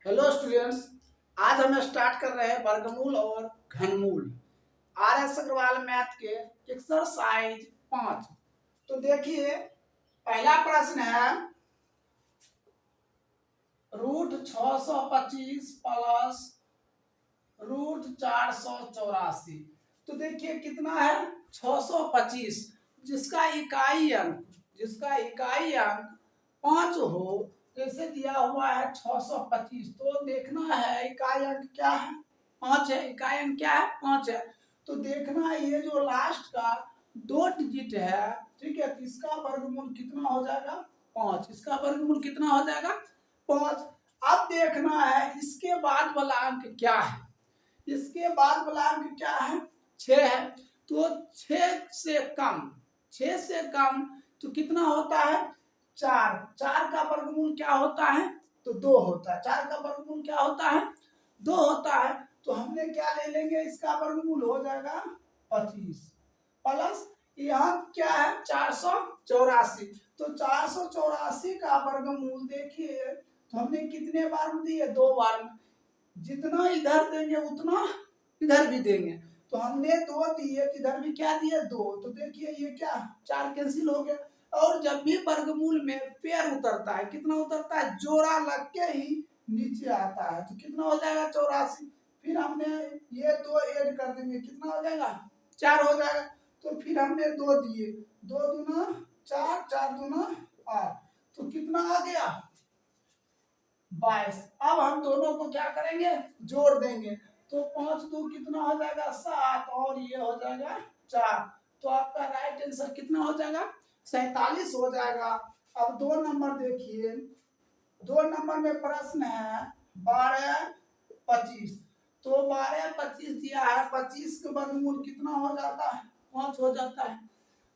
Hello students. आज हम start कर रहे हैं वर्गमूल और घनमूल RS अग्रवाल मैथ के एक्सरसाइज 5। तो देखिए, पहला प्रश्न है √625 प्लस √484। तो देखिए कितना है 625, जिसका इकाई अंक 5 हो, जैसे दिया हुआ है 625, तो देखना है इकाई अंक क्या है, 5 है। इकाई अंक क्या है, 5 है। तो देखना है ये जो लास्ट का 2 डिजिट है, ठीक है, तो इसका वर्गमूल कितना हो जाएगा, 5। इसका वर्गमूल कितना हो जाएगा, 5। अब देखना है इसके बाद वाला अंक क्या है। इसके बाद वाला अंक क्या है, 6 है। तो 6 से कम तो कितना होता है, 4 का वर्गमूल क्या होता है, तो 2 होता है। 4 का वर्गमूल क्या होता है, 2 होता है। तो हमने क्या ले लेंगे, इसका वर्गमूल हो जाएगा 25 प्लस यहाँ क्या है 484। तो 484 का वर्गमूल देखिए, तो हमने कितने बार में दिए, 2 बार में। जितना इधर देंगे उतना इधर भी देंगे। तो हमने 2 दिए, इधर भी क्या दिए, 2। तो देखिए ये क्या 4 कैंसिल हो गया। और जब भी वर्गमूल में पेयर उतरता है, कितना उतरता है, जोड़ा लग के ही नीचे आता है। तो कितना हो जाएगा 84। फिर हमने ये 2 ऐड कर देंगे, कितना हो जाएगा, 4 हो जाएगा। तो फिर हमने 2 दिए, 2 दूना 4, 4 दूना 8, तो कितना आ गया 22। अब हम दोनों को क्या करेंगे, जोड़ देंगे। तो 5 2 कितना हो जाएगा 7, और ये हो जाएगा 4। तो आपका राइट आंसर कितना हो जाएगा, 47 हो जाएगा। अब 2 नंबर देखिए, 2 नंबर में प्रश्न है 12 25। तो 12 25 दिया है, 25 के वर्गमूल कितना हो जाता है, 5 हो जाता है।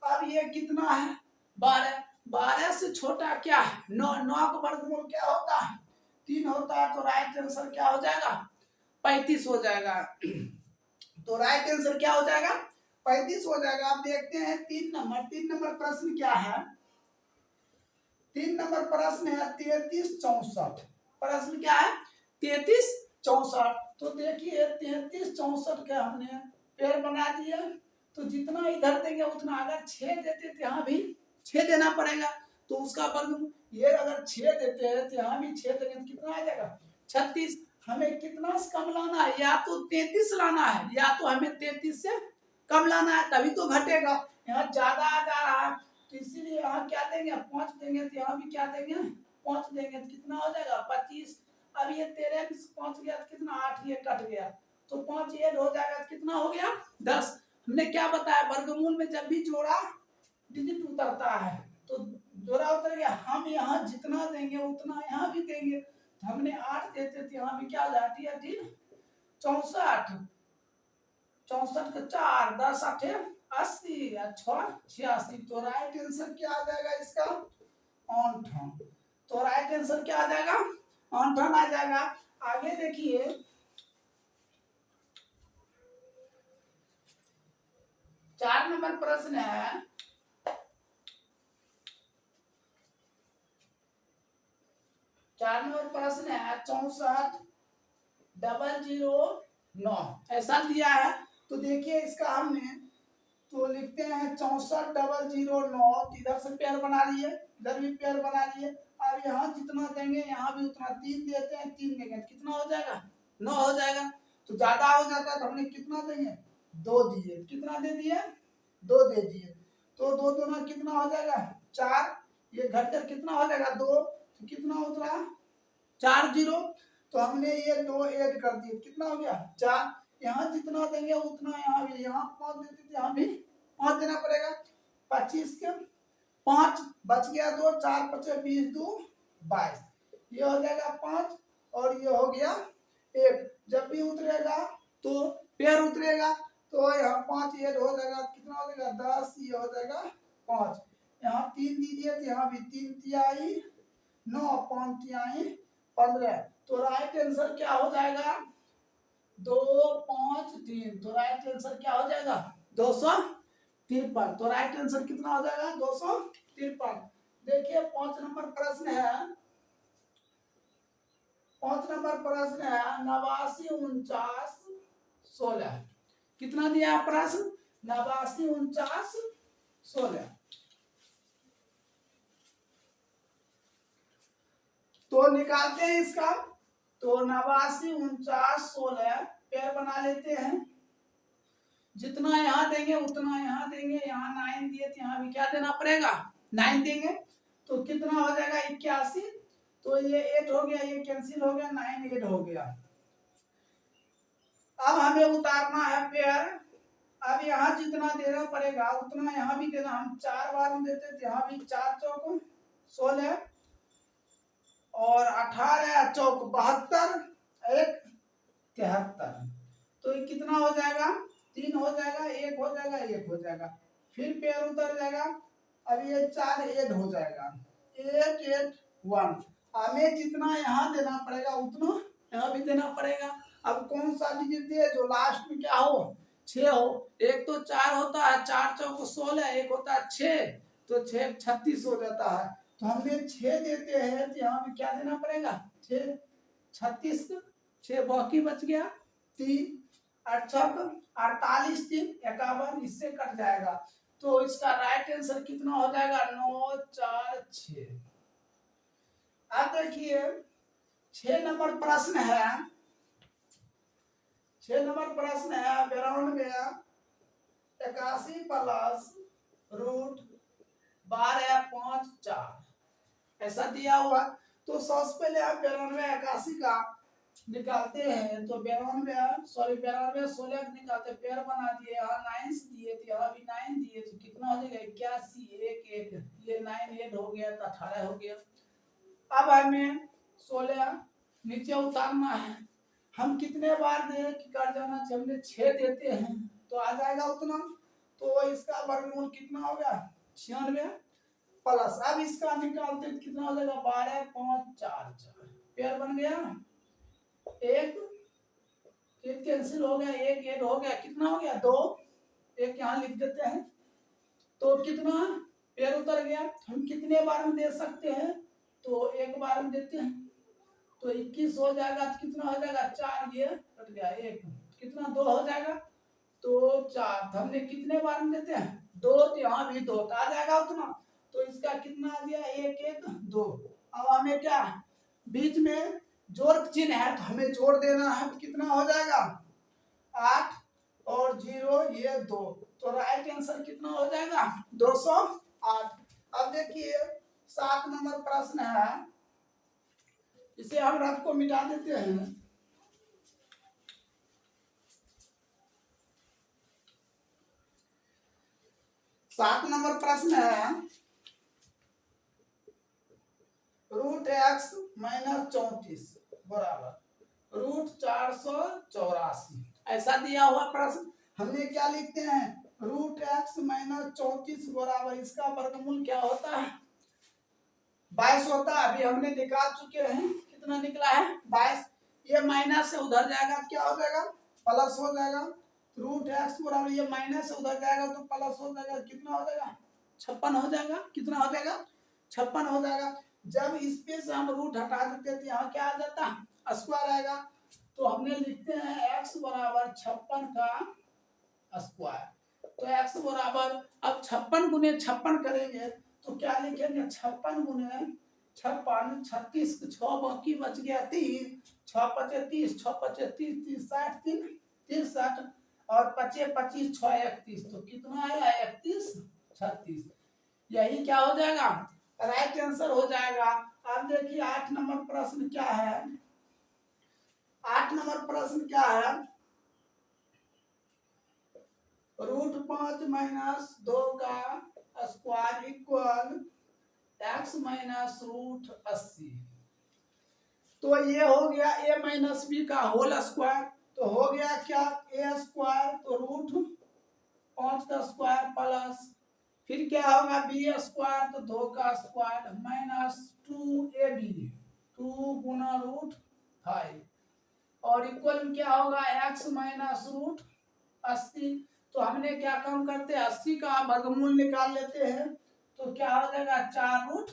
अब ये कितना है 12, 12 से छोटा क्या है 9, 9 का वर्गमूल क्या होता है, 3 होता है। तो राइट आंसर क्या हो जाएगा, 35 हो जाएगा। तो राइट आंसर क्या हो जाएगा, 35 हो जाएगा। आप देखते हैं 3 नंबर प्रश्न क्या है, 3 नंबर प्रश्न है 33 64। प्रश्न क्या है, 33 64। तो देखिए 33 64 के हमने पेड़ बना दिया। तो जितना इधर देंगे उतना, अगर 6 देते तो यहाँ भी 6 देना पड़ेगा। तो उसका वर्ग, ये अगर 6 देते हैं तो यहाँ भी 6 देंगे, तो कितना आ जाएगा 36। हमें कितना से कम लाना है, या तो 33 लाना है, या तो हमें 33 से कम लाना है, तभी तो घटेगा। यहाँ ज्यादा आ जा रहा है, तो इसीलिए यहाँ क्या देंगे, 5 देंगे। तो यहाँ भी क्या देंगे, 5 देंगे। तो कितना हो जाएगा 25। अब ये 13 में 5 गया तो कितना, 8 ये कट गया, तो 5 ऐड हो जाएगा, तो कितना हो गया 10। हमने क्या बताया, वर्गमूल में जब भी जोड़ा डिजिट उतरता है, तो जोड़ा उतर गया, हम यहाँ जितना देंगे उतना यहाँ भी देंगे। तो हमने 8 देते थे, यहाँ भी क्या जाती है 64, 64 का 4 10 8 80 और 6 86। तो राइट आंसर क्या आ जाएगा इसका, 58। तो राइट आंसर क्या आ जाएगा, 58 आ जाएगा। आगे देखिए, चार नंबर प्रश्न है, चार नंबर प्रश्न है 64,009 ऐसा दिया है। तो देखिए इसका हमने तो लिखते हैं 64,009। इधर से पेयर बना लिए, इधर भी पेयर बना लिए। अब यहाँ जितना देंगे यहाँ भी उतना, 3 देते हैं 3 देंगे, कितना हो जाएगा 9 हो जाएगा। तो ज्यादा हो जाता है, तो हमने कितना देंगे 2 दिए, कितना दे दिए 2 दे दिए। तो 2 दूना कितना हो जाएगा 4, ये घटकर कितना हो जाएगा 2, तो कितना उतरा 4 0। तो हमने ये 2 ऐड कर दिए, कितना हो गया 4। यहाँ जितना देंगे उतना यहाँ भी, यहाँ 5 देते थे, यहाँ भी 5 देना पड़ेगा। 25 के 5 बच गया 2, 4 5 20 2 22, ये हो जाएगा 5 और ये हो गया 1। जब भी उतरेगा तो पेयर उतरेगा, तो यहाँ 5 ऐड हो जाएगा, कितना हो जाएगा 10, ये हो जाएगा 5। यहाँ 3 दीजिए तो यहाँ भी 3 तिहाई 9, 5 तिहाई 15। तो राइट आंसर क्या हो जाएगा 2 5 3। तो राइट आंसर क्या हो जाएगा 253। तो राइट आंसर कितना हो जाएगा 253। देखिए 5 नंबर प्रश्न है, 5 नंबर प्रश्न है 89 49 16। कितना दिया है प्रश्न? 89 49 16। तो निकालते हैं इसका। तो 89 49 16 पेयर बना लेते हैं। जितना यहाँ देंगे उतना यहाँ देंगे, यहाँ 9 दिए तो यहाँ भी क्या देना पड़ेगा? 9 देंगे। तो कितना हो जाएगा? 81। तो ये 8 हो गया, ये कैंसिल हो गया, 9 8 हो गया। अब हमें उतारना है पेयर। अब यहाँ जितना देना पड़ेगा उतना यहाँ भी देना। हम 4 बार में देते थे, यहाँ भी 4 चौक 16 और 18 चौक 72 1 73। तो ये कितना हो जाएगा? 3 हो जाएगा, 1 हो जाएगा, 1 हो जाएगा, फिर पेयर उतर जाएगा। अब ये 4 8 हो जाएगा, 8 8 1। हमें जितना यहाँ देना पड़ेगा उतना यहाँ भी देना पड़ेगा। अब कौन सा डिजिट दिए जो लास्ट में क्या हो? 6 हो। एक तो 4 होता है, 4 चौक 16, एक होता है 6, तो 6 36 हो जाता है। तो हमने 6 देते हैं तो यहाँ में क्या देना पड़ेगा? 6 36, 6 बाकी बच गया 3 8 48 3 51, इससे कट जाएगा। तो इसका राइट आंसर कितना हो जाएगा? 9 4 6। अब देखिए 6 नंबर प्रश्न है। 6 नंबर प्रश्न है 92 81 प्लस रूट 12 5 4 ऐसा दिया हुआ। तो सबसे पहले हम 92 81 का निकालते हैं। तो 92 16 निकालते, पेयर बना दिए, यहाँ 9 दिए थे, यहाँ भी 9 दिए, तो कितना हो जाएगा? 81 1 1, ये 9 8 हो गया तो 18 हो गया। अब हमें 16 नीचे उतारना है। हम कितने बार दे कि कर जाना चाहिए? हमने 6 देते हैं तो आ जाएगा उतना। तो इसका वर्गमूल कितना हो गया? 96 प्लस। अब इसका निकालते कितना हो जाएगा? 12 5 4 4 पेयर बन गया। एक कैंसिल हो गया, 1 8 हो गया, कितना हो गया? 2 1 यहाँ लिख देते हैं। तो कितना पेयर उतर गया। हम कितने बार में दे सकते हैं? तो एक बार में देते हैं तो 21 हो जाएगा। तो कितना हो जाएगा? 4, ये कट गया 1, कितना 2 हो जाएगा। तो 4 हमने कितने बार में देते हैं? 2, तो यहाँ भी 2 आ जाएगा उतना। तो इसका कितना आ गया? 1 1 2। अब हमें क्या बीच में जोड़ चिन्ह है तो हमें जोड़ देना है। तो कितना हो जाएगा? 8 और 0 ये 2। तो राइट आंसर कितना हो जाएगा? 208। अब देखिए 7 नंबर प्रश्न है, इसे हम रफ को मिटा देते हैं। 7 नंबर प्रश्न है रूट x माइनस 34 बराबर रूट 484 ऐसा दिया हुआ प्रश्न। हमने क्या लिखते हैं? रूट x माइनस 34 बराबर इसका वर्गमूल क्या होता है? 22 होता है। अभी हमने निकाल चुके हैं, कितना निकला है? 22। ये माइनस से उधर जाएगा तो क्या हो जाएगा? प्लस हो जाएगा। रूट x बराबर ये माइनस से उधर जाएगा तो प्लस हो जाएगा, कितना हो जाएगा? 56 हो जाएगा। कितना हो जाएगा? 56 हो जाएगा। जब इस पे से हम रूट हटा देते हैं यहाँ क्या आ जाता है? स्क्वायर आएगा। तो हमने लिखते हैं x बराबर 56 का स्क्वायर। तो x बराबर अब 56 गुने 56 करेंगे तो क्या लिखेंगे? 56 गुने 56 36 6 बाकी बच गया 3 6 5 30 6 5 30 30 60 3 30 60 और 5 25 6 31। तो कितना आया? 31 36। यही क्या हो जाएगा? राइट आंसर हो जाएगा। अब देखिए 8 नंबर प्रश्न क्या है। 8 नंबर प्रश्न क्या है? रूट 5 माइनस 2 का square equal x minus root 80। तो ये हो गया a माइनस बी का होल स्क्वायर। तो हो गया क्या? a स्क्वायर तो रूट 5 का स्क्वायर प्लस फिर क्या होगा? बी स्क्वायर तो 2 का स्क्वायर माइनस 2ab 2 गुना रूट 5 और इक्वल में क्या होगा? x minus root 80। तो हमने क्या काम करते हैं? 80 का वर्गमूल निकाल लेते हैं। तो क्या हो जाएगा? 4 रूट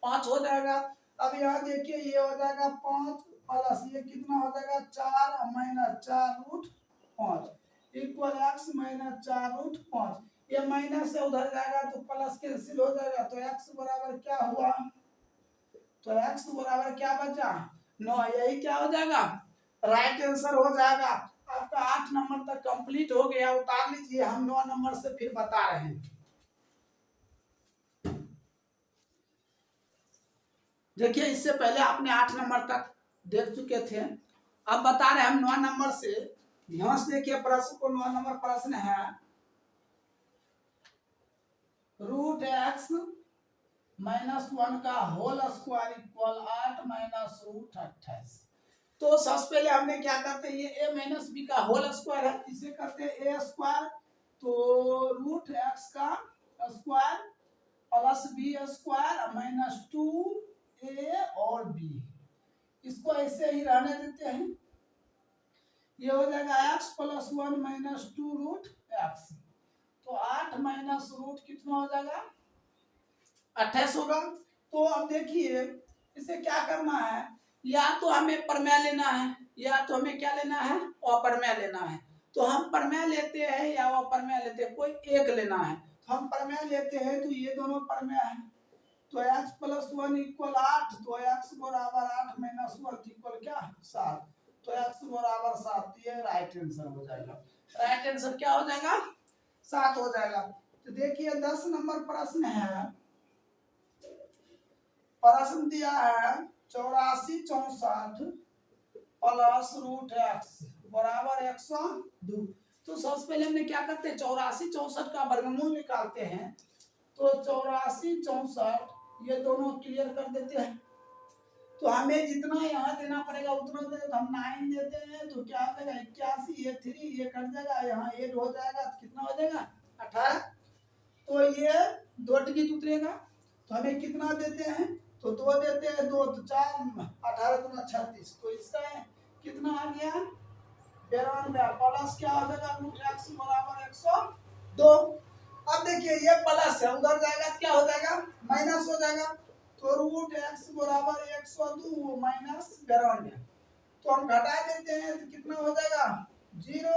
5 हो जाएगा। अब यहाँ देखिए ये हो जाएगा 5 प्लस ये कितना हो जाएगा 4 माइनस 4√5 इक्वल x माइनस 4√5। ये माइनस से उधर जाएगा तो प्लस कैंसिल हो जाएगा, तो x बराबर क्या हुआ, तो x बराबर क्या बचा 9। यही क्या हो जाएगा राइट आंसर हो जाएगा। आपका 8 नंबर तक कंप्लीट हो गया, उतार लीजिए, हम 9 नंबर से फिर बता रहे हैं। देखिए इससे पहले आपने 8 नंबर तक देख चुके थे, अब बता रहे हैं हम 9 नंबर से। ध्यान से देखिए प्रश्न को, 9 नंबर प्रश्न है √x -1 का होल स्क्वायर इक्वल 8 माइनस √28। तो सबसे पहले हमने क्या करते हैं, ये a माइनस बी का होल स्क्वायर है, इसे करते हैं a स्क्वायर, तो √x का square plus b square minus 2a और b, इसको ऐसे ही रहने देते हैं। ये हो जाएगा x + 1 - 2√x, तो 8 माइनस रूट कितना हो जाएगा 28 होगा। तो अब देखिए इसे क्या करना है, या तो हमें प्रमेय लेना है या तो हमें क्या लेना है अप्रमेय लेना है। तो हम प्रमेय लेते हैं या अप्रमेय लेते हैं, कोई एक लेना है। तो हम प्रमेय लेते हैं, तो ये दोनों प्रमेय है, तो x + 1 इक्वल 8, तो x बराबर 8 माइनस 1 इक्वल क्या 7, तो x बराबर 7, ये राइट आंसर हो जाएगा। राइट आंसर क्या हो जाएगा 7 हो जाएगा। तो देखिए 10 नंबर प्रश्न है, प्रश्न दिया है 84 64 प्लस √x बराबर 102। तो सबसे पहले हमने क्या करते हैं 84 64 का वर्गमूल निकालते हैं, तो 84 64 ये दोनों क्लियर कर देते हैं। तो हमें जितना यहाँ देना पड़ेगा उतना दे, तो हम 9 देते हैं, तो क्या हो जाएगा 81, ये 3 ये कट जाएगा, यहाँ 8 हो जाएगा, तो कितना हो जाएगा 18। तो ये 2 टिकट उतरेगा, तो हमें कितना देते हैं, तो 2 देते हैं, 2 तो 4 18 दूना 36, तो इसका कितना आ गया 92 प्लस क्या हो जाएगा √x बराबर 102। अब देखिए ये प्लस है, उधर जाएगा तो क्या हो जाएगा माइनस हो जाएगा, तो √x बराबर 102 माइनस 92, तो हम घटा देते हैं, तो कितना हो जाएगा 0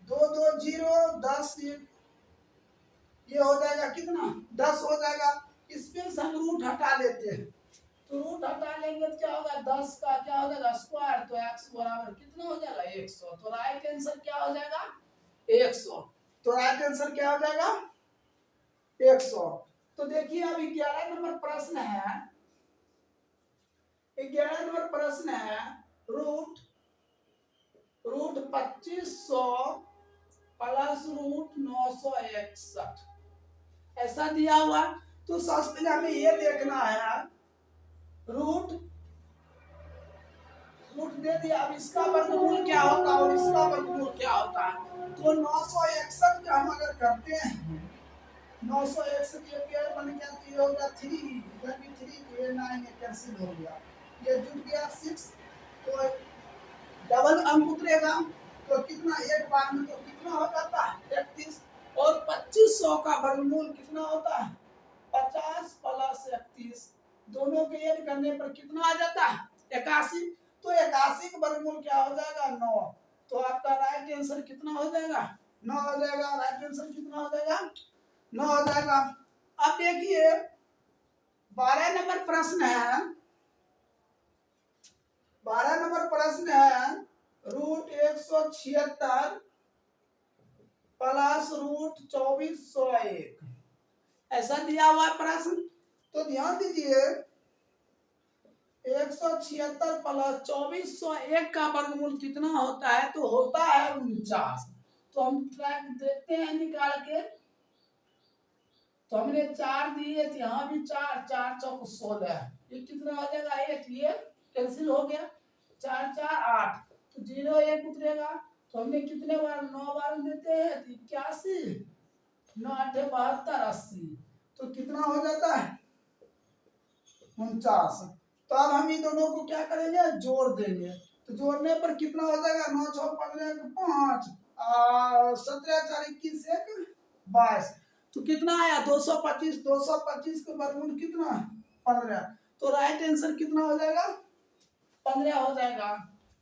2 2 0 10, ये हो जाएगा कितना 10 हो जाएगा। इसमें से हम रूट हटा लेते हैं, तो रूट हटा लेंगे तो क्या होगा 10 का क्या हो जाएगा स्क्वायर, तो x बराबर कितना हो जाएगा 100, तो राइट आंसर क्या हो जाएगा 100, तो राइट आंसर क्या हो जाएगा 100। तो देखिए अब 11 नंबर प्रश्न है, 11 नंबर प्रश्न है रूट 2500 प्लस √961 ऐसा दिया हुआ। तो सबसे पहले हमें ये देखना है रूट दे दिया, अब इसका वर्गमूल क्या होता है और इसका वर्गमूल क्या होता है। तो 961 का हम अगर करते हैं 961 ये पेयर बन गया, तो ये हो गया 3, इधर भी 3, तो ये 9 ये कैंसिल हो गया, ये जुड़ गया 6, तो डबल अंक उतरेगा, तो कितना एक बार में तो कितना हो जाता है 31, और 2500 का वर्गमूल कितना होता है 50 प्लस 31, दोनों के ऐड करने पर कितना आ जाता है 81, तो 81 का वर्गमूल क्या हो जाएगा 9, तो आपका राइट आंसर कितना हो जाएगा 9 हो जाएगा। राइट आंसर कितना हो जाएगा 9 हो जाएगा। अब देखिए 12 नंबर प्रश्न है, 12 नंबर प्रश्न है √176 प्लस √2401 ऐसा दिया हुआ है प्रश्न। तो ध्यान दीजिए 176 प्लस 2401 का वर्गमूल कितना होता है, तो होता है 49। तो हम ट्रैक देखते हैं निकाल के, तो हमने 4 दिए थे, यहाँ भी 4 4 चौक 16, ये कितना हो जाएगा 8, ये कैंसिल हो गया, 4 4 8, तो 0 1 उतरेगा, तो हमने कितने बार 9 बार देते हैं, तो 81 9 8 72 80, तो कितना हो जाता है 49। तो अब हम इन दोनों को क्या करेंगे जोड़ देंगे, तो जोड़ने पर कितना हो जाएगा 9 6 15 5 17 4 21 1 22, तो कितना आया 225, 225 का वर्गमूल कितना 15, तो राइट आंसर कितना हो जाएगा 15 हो जाएगा।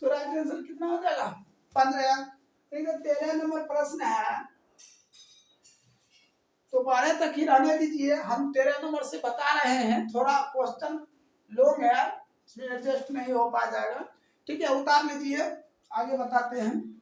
तो राइट आंसर कितना हो जाएगा 15। ठीक है, 13 नंबर प्रश्न है, तो 12 तक ही रहने दीजिए, हम 13 नंबर से बता रहे हैं, थोड़ा क्वेश्चन लोग है इसमें एडजस्ट नहीं हो पा जाएगा। ठीक है, उतार लीजिए, आगे बताते हैं।